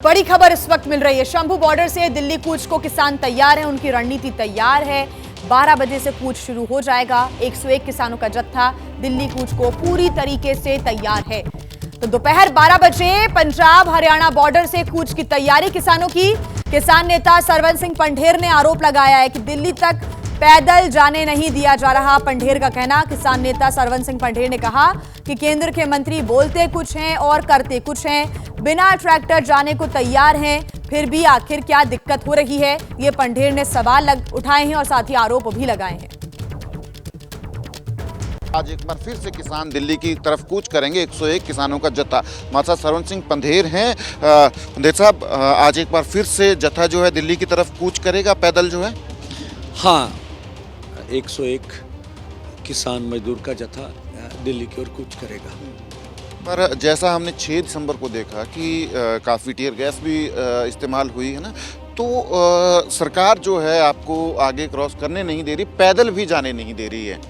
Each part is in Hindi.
बड़ी खबर इस वक्त मिल रही है। शंभू बॉर्डर से दिल्ली कूच को किसान तैयार हैं, उनकी रणनीति तैयार है। 12 बजे से कूच शुरू हो जाएगा। 101 किसानों का जत्था दिल्ली कूच को पूरी तरीके से तैयार है। तो दोपहर 12 बजे पंजाब हरियाणा बॉर्डर से कूच की तैयारी किसानों की। किसान नेता सरवन सिंह पंढेर ने आरोप लगाया है कि दिल्ली तक पैदल जाने नहीं दिया जा रहा। पंढेर का कहना, किसान नेता सरवन सिंह पंढेर ने कहा कि केंद्र के मंत्री बोलते कुछ हैं और करते कुछ हैं, बिना ट्रैक्टर जाने को तैयार हैं, फिर भी आखिर क्या दिक्कत हो रही है, ये पंढेर ने सवाल उठाए हैं और साथ ही आरोप भी लगाए हैं। आज एक बार फिर से किसान दिल्ली की तरफ कूच करेंगे। 101 किसानों का जत्था। हमारे साथ सरवन सिंह पंढेर हैं। पंढेर साहब, आज एक बार फिर से जत्था जो है दिल्ली की तरफ कूच करेगा पैदल जो है। हाँ, 101 किसान मजदूर का जत्था दिल्ली की ओर कूच करेगा। पर जैसा हमने 6 दिसंबर को देखा कि काफ़ी टीयर गैस भी इस्तेमाल हुई है ना, तो सरकार जो है आपको आगे क्रॉस करने नहीं दे रही, पैदल भी जाने नहीं दे रही है।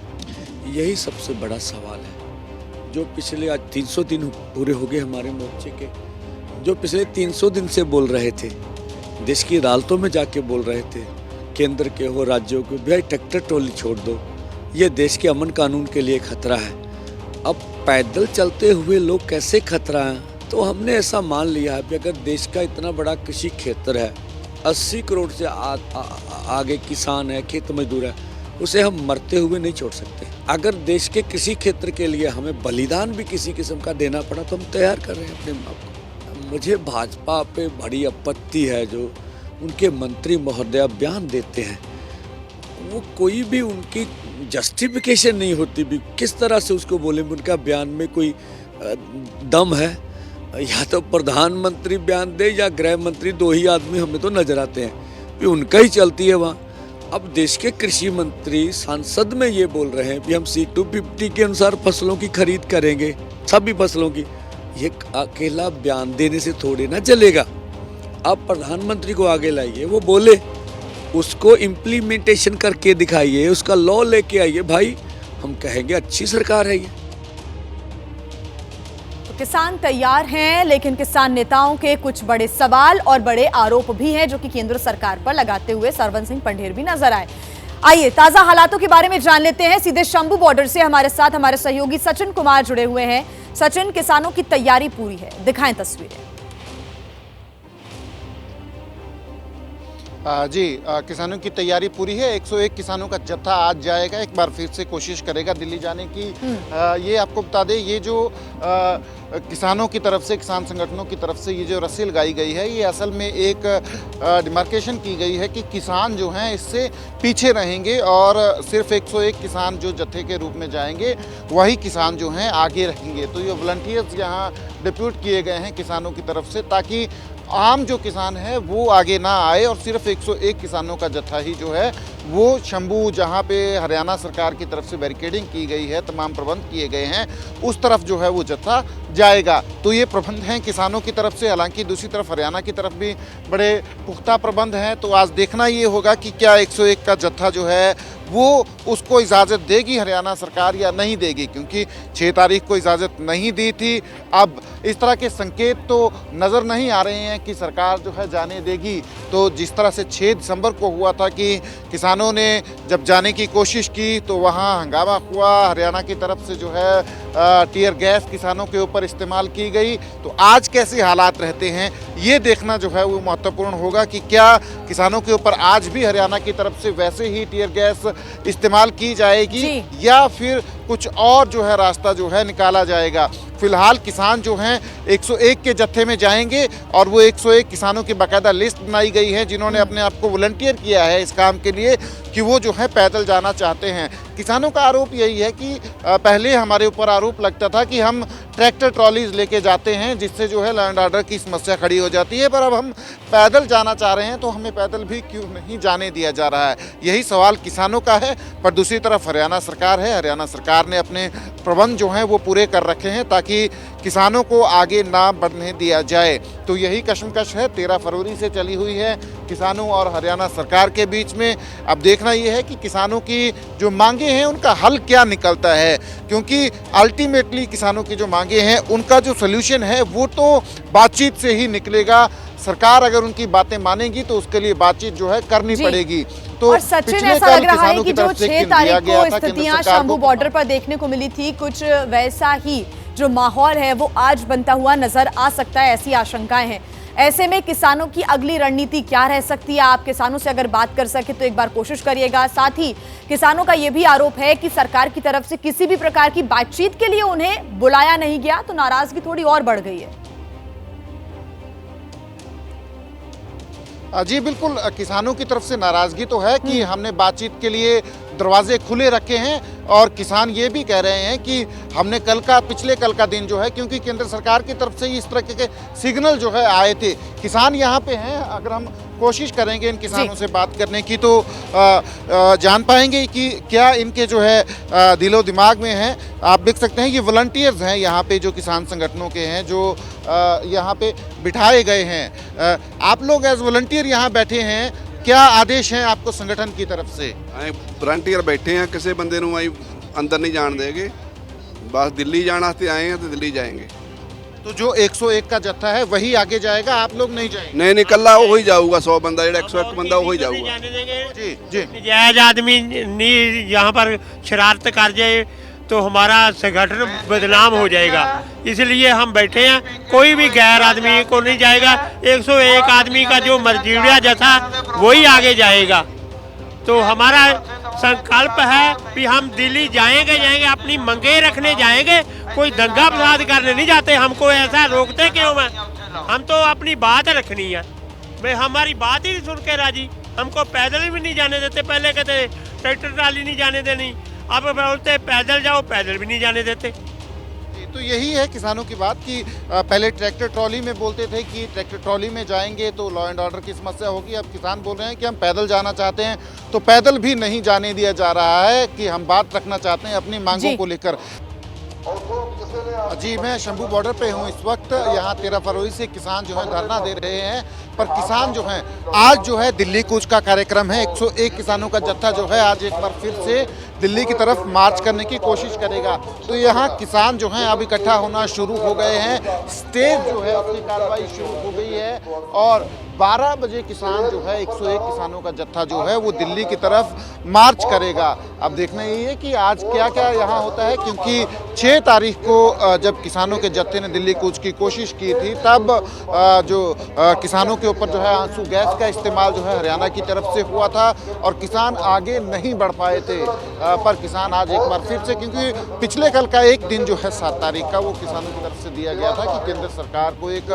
यही सबसे बड़ा सवाल है। जो पिछले आज 300 दिन पूरे हो गए हमारे मोर्चे के, जो पिछले 300 दिन से बोल रहे थे, देश की अदालतों में जाके बोल रहे थे, केंद्र के हो राज्यों के, भाई ट्रैक्टर ट्रॉली छोड़ दो, ये देश के अमन कानून के लिए खतरा है। अब पैदल चलते हुए लोग कैसे खतरा हैं? तो हमने ऐसा मान लिया है कि अगर देश का इतना बड़ा कृषि क्षेत्र है, 80 करोड़ से आगे किसान है, खेत मजदूर है, उसे हम मरते हुए नहीं छोड़ सकते। अगर देश के कृषि क्षेत्र के लिए हमें बलिदान भी किसी किस्म का देना पड़ा तो हम तैयार कर रहे हैं अपने आप को। मुझे भाजपा पे बड़ी आपत्ति है जो उनके मंत्री महोदय बयान देते हैं, वो कोई भी उनकी जस्टिफिकेशन नहीं होती भी, किस तरह से उसको बोले। उनका बयान में कोई दम है? या तो प्रधानमंत्री बयान दे या गृह मंत्री, 2 ही आदमी हमें तो नजर आते हैं कि उनका ही चलती है वहाँ। अब देश के कृषि मंत्री संसद में ये बोल रहे हैं कि हम C-250 के अनुसार फसलों की खरीद करेंगे, सभी फसलों की। ये अकेला बयान देने से थोड़ी ना चलेगा। आप प्रधानमंत्री को आगे लाइए, वो बोले, उसको इम्प्लीमेंटेशन करके दिखाइए, उसका लॉ लेके आइए, भाई हम कहेंगे अच्छी सरकार है ये। किसान तैयार हैं, लेकिन किसान नेताओं के कुछ बड़े सवाल और बड़े आरोप भी हैं जो कि केंद्र सरकार पर लगाते हुए सरवन सिंह पंढेर भी नजर आए। आइए ताजा हालातों के बारे में जान लेते हैं। सीधे शंभू बॉर्डर से हमारे साथ हमारे सहयोगी सचिन कुमार जुड़े हुए हैं। सचिन, किसानों की तैयारी पूरी है, दिखाएं तस्वीरें। जी, किसानों की तैयारी पूरी है। 101 किसानों का जत्था आज जाएगा, एक बार फिर से कोशिश करेगा दिल्ली जाने की। ये आपको बता दें, ये जो किसानों की तरफ से, किसान संगठनों की तरफ से ये जो रस्सी लगाई गई है, ये असल में एक डिमार्केशन की गई है कि किसान जो हैं इससे पीछे रहेंगे और सिर्फ 101 किसान जो जत्थे के रूप में जाएंगे, वही किसान जो हैं आगे रहेंगे। तो ये वॉलंटियर्स यहाँ डिप्यूट किए गए हैं किसानों की तरफ से, ताकि आम जो किसान है वो आगे ना आए और सिर्फ 101 किसानों का जत्था ही जो है वो शंभू, जहाँ पे हरियाणा सरकार की तरफ से बैरिकेडिंग की गई है, तमाम प्रबंध किए गए हैं, उस तरफ जो है वो जत्था जाएगा। तो ये प्रबंध हैं किसानों की तरफ से। हालांकि दूसरी तरफ हरियाणा की तरफ भी बड़े पुख्ता प्रबंध हैं। तो आज देखना ये होगा कि क्या 101 का जत्था जो है वो उसको इजाज़त देगी हरियाणा सरकार या नहीं देगी, क्योंकि 6 तारीख को इजाज़त नहीं दी थी। अब इस तरह के संकेत तो नज़र नहीं आ रहे हैं कि सरकार जो है जाने देगी। तो जिस तरह से 6 दिसंबर को हुआ था कि किसानों ने जब जाने की कोशिश की तो वहाँ हंगामा हुआ, हरियाणा की तरफ से जो है टीयर गैस किसानों के ऊपर इस्तेमाल की गई। तो आज कैसे हालात रहते हैं ये देखना जो है वो महत्वपूर्ण होगा कि क्या किसानों के ऊपर आज भी हरियाणा की तरफ से वैसे ही टीयर गैस इस्तेमाल की जाएगी या फिर कुछ और जो है रास्ता जो है निकाला जाएगा। फिलहाल किसान जो हैं 101 के जत्थे में जाएंगे और वो 101 किसानों की बाकायदा लिस्ट बनाई गई है जिन्होंने अपने आप को वॉलंटियर किया है इस काम के लिए कि वो जो है पैदल जाना चाहते हैं। किसानों का आरोप यही है कि पहले हमारे ऊपर आरोप लगता था कि हम ट्रैक्टर ट्रॉलीज लेके जाते हैं जिससे जो है लैंड ऑर्डर की समस्या खड़ी हो जाती है, पर अब हम पैदल जाना चाह रहे हैं तो हमें पैदल भी क्यों नहीं जाने दिया जा रहा है, यही सवाल किसानों का है। पर दूसरी तरफ हरियाणा सरकार है, हरियाणा सरकार ने अपने प्रबंध जो हैं वो पूरे कर रखे हैं ताकि किसानों को आगे ना बढ़ने दिया जाए। तो यही कशमकश है 13 फरवरी से चली हुई है किसानों और हरियाणा सरकार के बीच में। अब देखना ये है कि किसानों की जो मांगे हैं उनका हल क्या निकलता है, क्योंकि अल्टीमेटली किसानों की जो मांगे हैं उनका जो सल्यूशन है वो तो बातचीत से ही निकलेगा। सरकार अगर उनकी बातें मानेगी तो उसके लिए बातचीत जो है करनी जी। पड़ेगी। तो और सचिन, पिछले ऐसा कल लग रहा है किसानों कि की जो तरफ से 6 दिया तारीख गया को था केंद्र स्थितियां सरकार शंभू को। बॉर्डर पर देखने को मिली थी, कुछ वैसा ही जो माहौल है वो आज बनता हुआ नजर आ सकता है, ऐसी आशंकाएं हैं। ऐसे में किसानों की अगली रणनीति क्या रह सकती है? आप किसानों से अगर बात कर सके तो एक बार कोशिश करिएगा। साथ ही किसानों का यह भी आरोप है कि सरकार की तरफ से किसी भी प्रकार की बातचीत के लिए उन्हें बुलाया नहीं गया, तो नाराजगी थोड़ी और बढ़ गई है। जी बिल्कुल, किसानों की तरफ से नाराजगी तो है कि हमने बातचीत के लिए दरवाजे खुले रखे हैं, और किसान ये भी कह रहे हैं कि हमने पिछले कल का दिन जो है, क्योंकि केंद्र सरकार की तरफ से ही इस तरह के सिग्नल जो है आए थे। किसान यहाँ पे हैं, अगर हम कोशिश करेंगे इन किसानों से बात करने की तो जान पाएंगे कि क्या इनके जो है दिलो दिमाग में है। आप देख सकते हैं ये वॉलंटियर्स हैं यहाँ पे, जो किसान संगठनों के हैं, जो यहाँ पे बिठाए गए हैं। आप लोग एज वॉलंटियर यहाँ बैठे हैं, क्या आदेश हैं आपको संगठन की तरफ से? वॉलंटियर बैठे हैं, किसी बंदे ਨੂੰ ਆਈ अंदर नहीं जान देंगे, बस दिल्ली जाने वास्ते आए हैं तो दिल्ली जाएंगे। तो जो 101 का जत्था है वही आगे जाएगा, आप लोग नहीं जाएंगे? नहीं कल्ला वही जाऊगा, 100 बंदा जो 101 बंदा वही जाऊगा। जी जी, नजायज आदमी नहीं यहाँ पर शरारत कर जाए तो हमारा संगठन बदनाम हो जाएगा, इसलिए हम बैठे हैं। कोई भी गैर आदमी को नहीं जाएगा, 101 आदमी का जो मर्जीड़ा जथा वही आगे जाएगा। तो हमारा संकल्प है कि हम दिल्ली जाएंगे, अपनी मंगे रखने जाएंगे, कोई दंगा फसाद करने नहीं जाते। हमको ऐसा रोकते क्यों हैं? हम तो अपनी बात रखनी है भाई, हमारी बात ही सुन के राजी। हमको पैदल भी नहीं जाने देते, पहले कहते ट्रैक्टर ट्राली नहीं जाने देनी, अब बोलते पैदल जाओ, पैदल भी नहीं जाने देते। तो यही है किसानों की बात कि पहले ट्रैक्टर ट्रॉली में बोलते थे कि ट्रैक्टर ट्रॉली में जाएंगे तो लॉ एंड ऑर्डर की समस्या होगी। अब किसान बोल रहे हैं कि हम पैदल जाना चाहते हैं, तो पैदल भी नहीं जाने दिया जा रहा है, कि हम बात रखना चाहते हैं अपनी मांगों को लेकर। जी, मैं शंभू बॉर्डर पे हूँ इस वक्त। यहाँ 13 फरवरी से किसान जो है धरना दे रहे हैं, पर किसान जो हैं आज जो है दिल्ली कूच का कार्यक्रम है। 101 किसानों का जत्था जो है आज एक बार फिर से दिल्ली की तरफ मार्च करने की कोशिश करेगा। तो यहाँ किसान जो हैं अब इकट्ठा होना शुरू हो गए हैं, स्टेज जो है उसकी कार्रवाई शुरू हो गई है, और 12 बजे किसान जो है 101 किसानों का जत्था जो है वो दिल्ली की तरफ मार्च करेगा। अब देखना यही है कि आज क्या क्या यहाँ होता है, क्योंकि 6 तारीख को जब किसानों के जत्थे ने दिल्ली कूच की कोशिश की थी, तब जो किसानों के ऊपर जो है आंसू गैस का इस्तेमाल जो है हरियाणा की तरफ से हुआ था, और किसान आगे नहीं बढ़ पाए थे। पर किसान आज एक बार फिर से, क्योंकि पिछले कल का एक दिन जो है 7 तारीख का, वो किसानों की तरफ से दिया गया था कि केंद्र सरकार को एक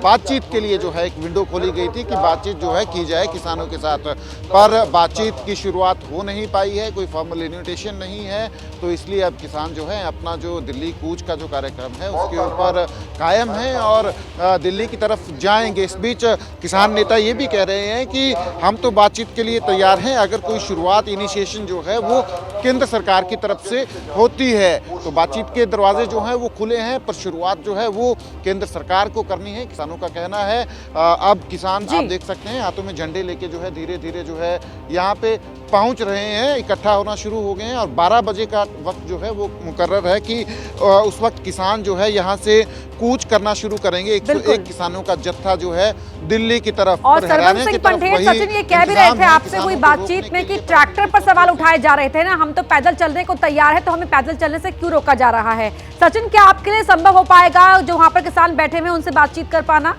बातचीत के लिए जो है एक विंडो खोली गई थी कि बातचीत जो है की जाए किसानों के साथ, पर बातचीत की शुरुआत हो नहीं पाई है, कोई फॉर्मल इन्विटेशन नहीं है। तो इसलिए अब किसान जो है अपना जो दिल्ली कूच का जो कार्यक्रम है उसके ऊपर कायम है और दिल्ली की तरफ जाएंगे। इस बीच किसान नेता ये भी कह रहे हैं कि हम तो बातचीत के लिए तैयार हैं, अगर कोई शुरुआत इनिशिएशन जो है वो केंद्र सरकार की तरफ से होती है तो बातचीत के दरवाजे जो हैं वो खुले हैं, पर शुरुआत जो है वो केंद्र सरकार को करनी है, किसानों का कहना है। अब किसान आप देख सकते हैं हाथों में झंडे लेके जो है धीरे धीरे जो है यहाँ पे पहुंच रहे हैं, इकट्ठा होना शुरू हो गए हैं, और 12 बजे का वक्त जो है वो मुकर्रर है कि उस वक्त किसान जो है यहाँ से कूच करना शुरू करेंगे। 101 किसानों का जत्था जो है दिल्ली की तरफ। और सरवण सिंह पंढेर, सचिन ये कह भी रहे थे आपसे हुई बातचीत में कि ट्रैक्टर पर सवाल उठाए जा रहे थे ना, हम तो पैदल चलने को तैयार है, तो हमें पैदल चलने से क्यों रोका जा रहा है? सचिन, क्या आपके लिए संभव हो पाएगा जो वहां पर किसान बैठे हुए उनसे बातचीत कर पाना?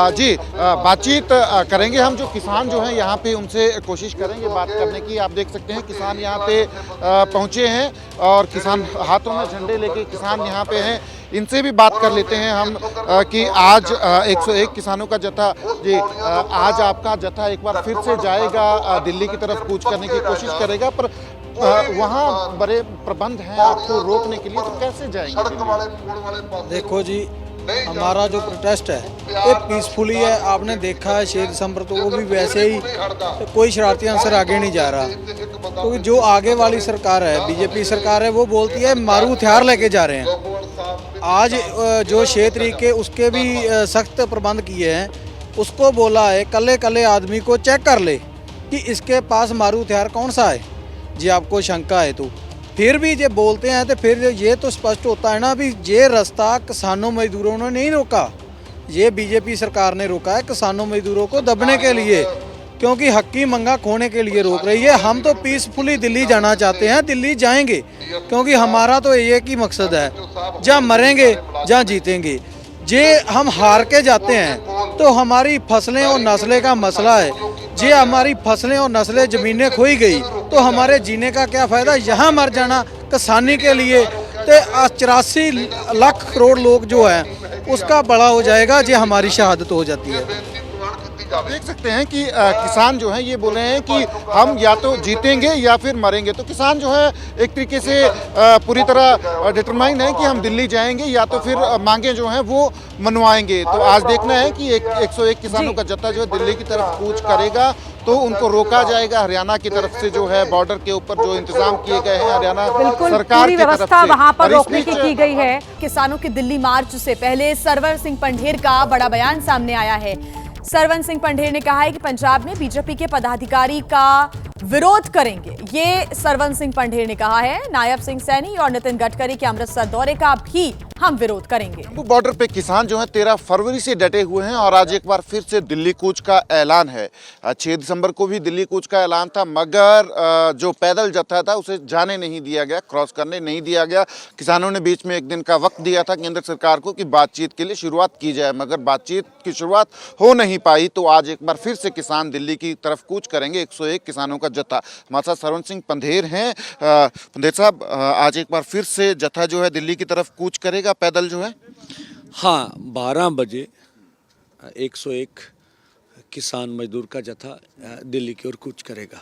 जी, बातचीत करेंगे हम, जो किसान जो हैं यहाँ पे उनसे कोशिश करेंगे बात करने की। आप देख सकते हैं किसान यहाँ पे पहुँचे हैं और किसान हाथों में झंडे लेके किसान यहाँ पे हैं, इनसे भी बात कर लेते हैं हम कि आज 101 किसानों का जत्था, जी आज आपका जत्था एक बार फिर से जाएगा दिल्ली की तरफ कूच करने की कोशिश करेगा, पर वहाँ बड़े प्रबंध हैं आपको रोकने के लिए, तो कैसे जाएंगे? देखो जी, हमारा जो प्रोटेस्ट है ये पीसफुली है। आपने देखा है 6 दिसंबर तो वो भी वैसे ही, कोई शरारती अंसर आगे नहीं जा रहा, क्योंकि जो आगे वाली सरकार है, बीजेपी सरकार है, वो बोलती है मारू हथियार लेके जा रहे हैं। आज जो 6 तारीख के उसके भी सख्त प्रबंध किए हैं, उसको बोला है कल्ले कल्ले आदमी को चेक कर ले कि इसके पास मारू हथियार कौन सा है। जी आपको शंका है तो फिर भी ये बोलते हैं तो फिर ये तो स्पष्ट होता है ना भी ये रास्ता किसानों मजदूरों ने नहीं रोका, ये बीजेपी सरकार ने रोका है किसानों मजदूरों को दबने के लिए, क्योंकि हक्की मंगा खोने के लिए रोक रही है। हम तो पीसफुली दिल्ली जाना चाहते हैं, दिल्ली जाएंगे, क्योंकि हमारा तो एक ही मकसद है, जहाँ मरेंगे जहाँ जीतेंगे। जे हम हार के जाते हैं तो हमारी फसलें और नस्लें का मसला है, जे हमारी फसलें और नस्लें ज़मीनें खोई गई तो हमारे जीने का क्या फ़ायदा। यहाँ मर जाना किसानी के लिए तो 84 लाख करोड़ लोग जो हैं उसका बड़ा हो जाएगा, जे हमारी शहादत हो जाती है। देख सकते हैं कि किसान जो हैं ये बोल रहे हैं कि हम या तो जीतेंगे या फिर मरेंगे। तो किसान जो है एक तरीके से पूरी तरह डिटरमाइन है कि हम दिल्ली जाएंगे या तो फिर मांगे जो हैं वो मनवाएंगे। तो आज देखना है कि 101 किसानों का जत्था जो है दिल्ली की तरफ कूच करेगा तो उनको रोका जाएगा। हरियाणा की तरफ से जो है बॉर्डर के ऊपर जो इंतजाम किए गए हैं हरियाणा सरकार की तरफ से, वहां पर और इस रोकने बीच की गई है। किसानों के दिल्ली मार्च से पहले सरवन सिंह पंढेर का बड़ा बयान सामने आया है। सरवन सिंह पंढेर ने कहा है कि पंजाब में बीजेपी के पदाधिकारी का विरोध करेंगे। ये सरवन सिंह पंढेर ने कहा है। नायब सिंह सैनी और नितिन गडकरी के अमृतसर दौरे का भी हम विरोध करेंगे। बॉर्डर पे किसान जो है 13 फरवरी से डटे हुए हैं और आज एक बार फिर से दिल्ली कूच का ऐलान है। 6 दिसंबर को भी दिल्ली कूच का ऐलान था, मगर जो पैदल जत्था था उसे जाने नहीं दिया गया, क्रॉस करने नहीं दिया गया। किसानों ने बीच में एक दिन का वक्त दिया था केंद्र सरकार को कि बातचीत के लिए शुरुआत की जाए, मगर बातचीत की शुरुआत हो नहीं पाई। तो आज एक बार फिर से किसान दिल्ली की तरफ कूच करेंगे। 101 किसानों का जत्था। हमारे साथ सरवन सिंह पंढेर हैं। पंढेर साहब, आज एक बार फिर से जत्था जो है दिल्ली की तरफ कूच करेगा पैदल जो है? हाँ, 12 बजे 101 किसान मजदूर का जत्था दिल्ली की ओर कूच करेगा।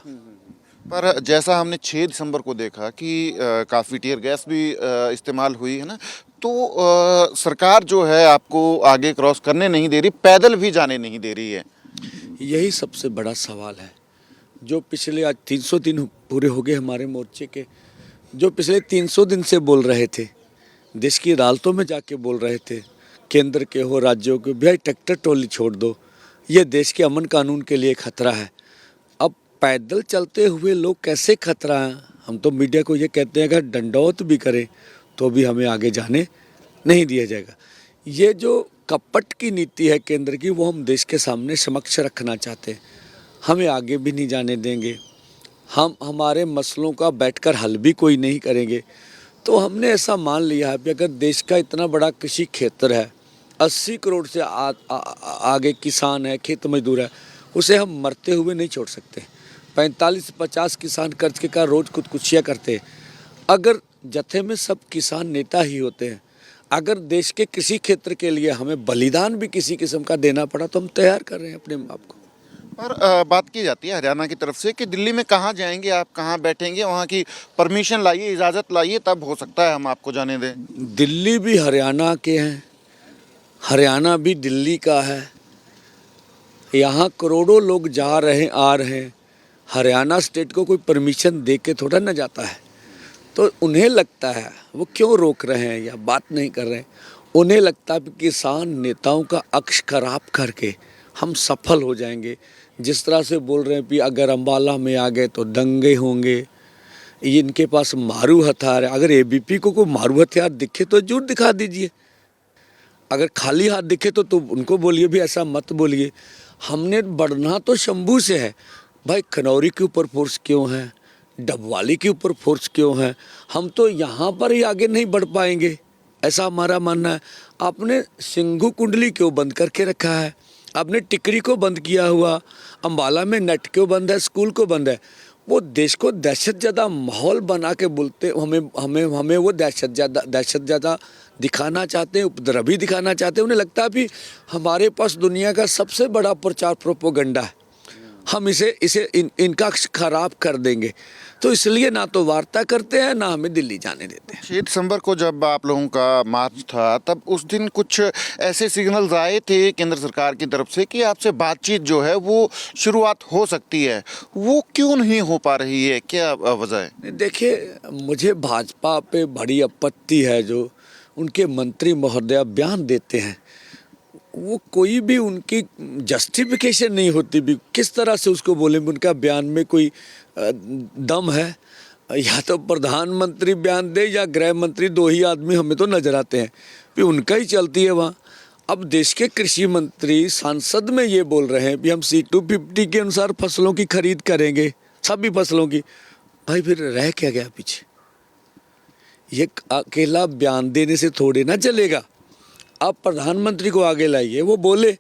पर जैसा हमने 6 दिसंबर को देखा कि काफ़ी टीयर गैस भी इस्तेमाल हुई है ना, तो सरकार जो है आपको आगे क्रॉस करने नहीं दे रही, पैदल भी जाने नहीं दे रही है। यही सबसे बड़ा सवाल है। जो पिछले आज 300 दिन पूरे हो गए हमारे मोर्चे के, जो पिछले 300 दिन से बोल रहे थे, देश की अदालतों में जाके बोल रहे थे, केंद्र के हो राज्यों के, भाई ट्रैक्टर ट्रॉली छोड़ दो, ये देश के अमन कानून के लिए खतरा है। अब पैदल चलते हुए लोग कैसे खतरा है? हम तो मीडिया को ये कहते हैं अगर दंडौत भी करें तो भी हमें आगे जाने नहीं दिया जाएगा। ये जो कपट की नीति है केंद्र की, वो हम देश के सामने समक्ष रखना चाहते हैं। हमें आगे भी नहीं जाने देंगे, हम हमारे मसलों का बैठकर हल भी कोई नहीं करेंगे। तो हमने ऐसा मान लिया है कि अगर देश का इतना बड़ा कृषि क्षेत्र है, 80 करोड़ से आगे किसान है, खेत मजदूर है, उसे हम मरते हुए नहीं छोड़ सकते। 45 से 50 किसान कर्ज के कारण रोज़ खुदकुशियाँ करते हैं। अगर जत्थे में सब किसान नेता ही होते हैं, अगर देश के कृषि क्षेत्र के लिए हमें बलिदान भी किसी किस्म का देना पड़ा तो हम तैयार कर रहे हैं अपने आप को। पर बात की जाती है हरियाणा की तरफ से कि दिल्ली में कहाँ जाएंगे आप, कहाँ बैठेंगे, वहाँ की परमिशन लाइए, इजाज़त लाइए, तब हो सकता है हम आपको जाने दें। दिल्ली भी हरियाणा के हैं, हरियाणा भी दिल्ली का है। यहाँ करोड़ों लोग जा रहे हैं, आ रहे हैं। हरियाणा स्टेट को कोई परमिशन दे के थोड़ा ना जाता है। तो उन्हें लगता है, वो क्यों रोक रहे हैं या बात नहीं कर रहे हैं, उन्हें लगता है कि किसान नेताओं का अक्ष खराब करके हम सफल हो जाएंगे। जिस तरह से बोल रहे हैं कि अगर अम्बाला में आ गए तो दंगे होंगे, ये इनके पास मारू हथियार है। अगर एबीपी को कोई मारू हथियार दिखे तो जरूर दिखा दीजिए, अगर खाली हाथ दिखे तो उनको बोलिए भी ऐसा मत बोलिए। हमने बढ़ना तो शंभू से है भाई, खनौरी के ऊपर फोर्स क्यों है, डबवाली के ऊपर फोर्स क्यों है? हम तो यहाँ पर ही आगे नहीं बढ़ पाएंगे, ऐसा हमारा मानना है। आपने सिंघू कुंडली क्यों बंद करके रखा है? आपने टिकरी को बंद किया हुआ, अम्बाला में नेट क्यों बंद है, स्कूल को बंद है? वो देश को दहशत ज़्यादा माहौल बना के बोलते, हमें वो दहशत ज़्यादा दिखाना चाहते हैं, उपद्रवी दिखाना चाहते हैं। उन्हें लगता है कि हमारे पास दुनिया का सबसे बड़ा प्रचार प्रोपोगंडा है, हम इनका खराब कर देंगे। तो इसलिए ना तो वार्ता करते हैं, ना हमें दिल्ली जाने देते हैं। 6 दिसंबर को जब आप लोगों का मार्च था, तब उस दिन कुछ ऐसे सिग्नल्स आए थे केंद्र सरकार की तरफ से कि आपसे बातचीत जो है वो शुरुआत हो सकती है, वो क्यों नहीं हो पा रही है, क्या वजह है? देखिए, मुझे भाजपा पे बड़ी आपत्ति है जो उनके मंत्री महोदय बयान देते हैं, वो कोई भी उनकी जस्टिफिकेशन नहीं होती भी, किस तरह से उसको बोले उनका बयान में कोई दम है। या तो प्रधानमंत्री बयान दे या गृह मंत्री, दो ही आदमी हमें तो नजर आते हैं, भी उनका ही चलती है वहाँ। अब देश के कृषि मंत्री संसद में ये बोल रहे हैं कि हम C250 के अनुसार फसलों की खरीद करेंगे, सभी फसलों की। भाई फिर रह क्या गया पीछे? ये अकेला बयान देने से थोड़े ना चलेगा। आप प्रधानमंत्री को आगे लाइए, वो बोले,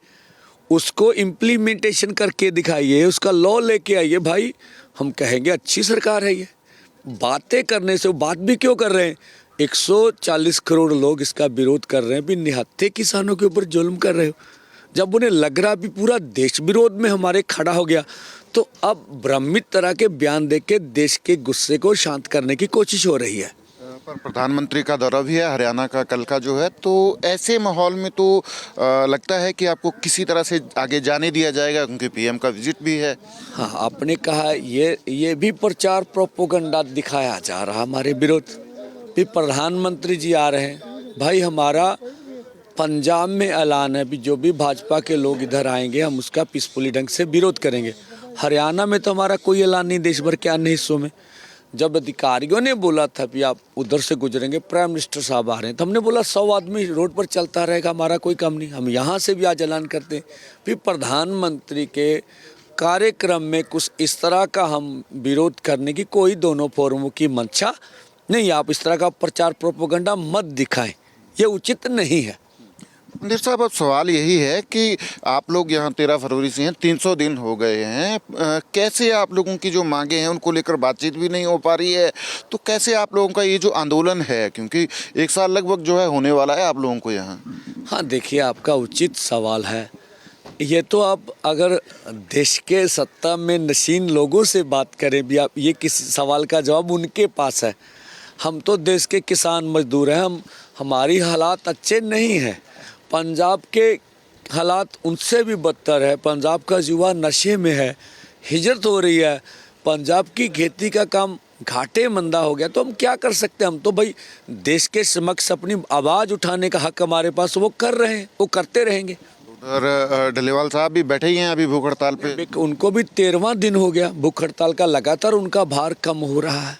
उसको इम्प्लीमेंटेशन करके दिखाइए, उसका लॉ लेके आइए। भाई हम कहेंगे अच्छी सरकार है ये। बातें करने से, बात भी क्यों कर रहे हैं? 140 करोड़ लोग इसका विरोध कर रहे हैं, भी निहत्थे किसानों के ऊपर जुल्म कर रहे हो। जब उन्हें लग रहा भी पूरा देश विरोध में हमारे खड़ा हो गया, तो अब भ्रमित तरह के बयान देके देश के गुस्से को शांत करने की कोशिश हो रही है। पर प्रधानमंत्री का दौरा भी है हरियाणा का कल का जो है, तो ऐसे माहौल में तो लगता है कि आपको किसी तरह से आगे जाने दिया जाएगा, क्योंकि पीएम का विजिट भी है। हाँ, आपने कहा ये भी प्रचार प्रोपोगंडा दिखाया जा रहा हमारे विरोध। भी प्रधानमंत्री जी आ रहे हैं। भाई हमारा पंजाब में ऐलान है भी जो भी भाजपा के लोग इधर आएंगे हम उसका पीसफुली ढंग से विरोध करेंगे। हरियाणा में तो हमारा कोई ऐलान नहीं, देश भर के अन्य हिस्सों में। जब अधिकारियों ने बोला था कि आप उधर से गुजरेंगे, प्राइम मिनिस्टर साहब आ रहे हैं, तो हमने बोला 100 आदमी रोड पर चलता रहेगा, हमारा कोई कम नहीं। हम यहाँ से भी आज ऐलान करते हैं। फिर प्रधानमंत्री के कार्यक्रम में कुछ इस तरह का हम विरोध करने की कोई दोनों फोरमों की मंशा नहीं। आप इस तरह का प्रचार प्रोपोगंडा मत दिखाएं, ये उचित नहीं है। मंदिर साहब, अब सवाल यही है कि आप लोग यहाँ 13 फरवरी से हैं, 300 दिन हो गए हैं। कैसे आप लोगों की जो मांगे हैं उनको लेकर बातचीत भी नहीं हो पा रही है, तो कैसे आप लोगों का ये जो आंदोलन है, क्योंकि 1 साल लगभग जो है होने वाला है आप लोगों को यहाँ? हाँ देखिए, आपका उचित सवाल है। ये तो आप अगर देश के सत्ता में नशीन लोगों से बात करें भी, आप ये किसी सवाल का जवाब उनके पास है। हम तो देश के किसान मजदूर हैं, हमारी हालात अच्छे नहीं हैं। पंजाब के हालात उनसे भी बदतर है। पंजाब का युवा नशे में है, हिजरत हो रही है। पंजाब की खेती का काम घाटे मंदा हो गया, तो हम क्या कर सकते हैं? हम तो भाई देश के समक्ष अपनी आवाज़ उठाने का हक हमारे पास, वो कर रहे हैं, वो करते रहेंगे। और डलेवाल साहब भी बैठे ही हैं अभी भूख हड़ताल पे। उनको भी 13वां दिन हो गया भूख हड़ताल का, लगातार उनका भार कम हो रहा है।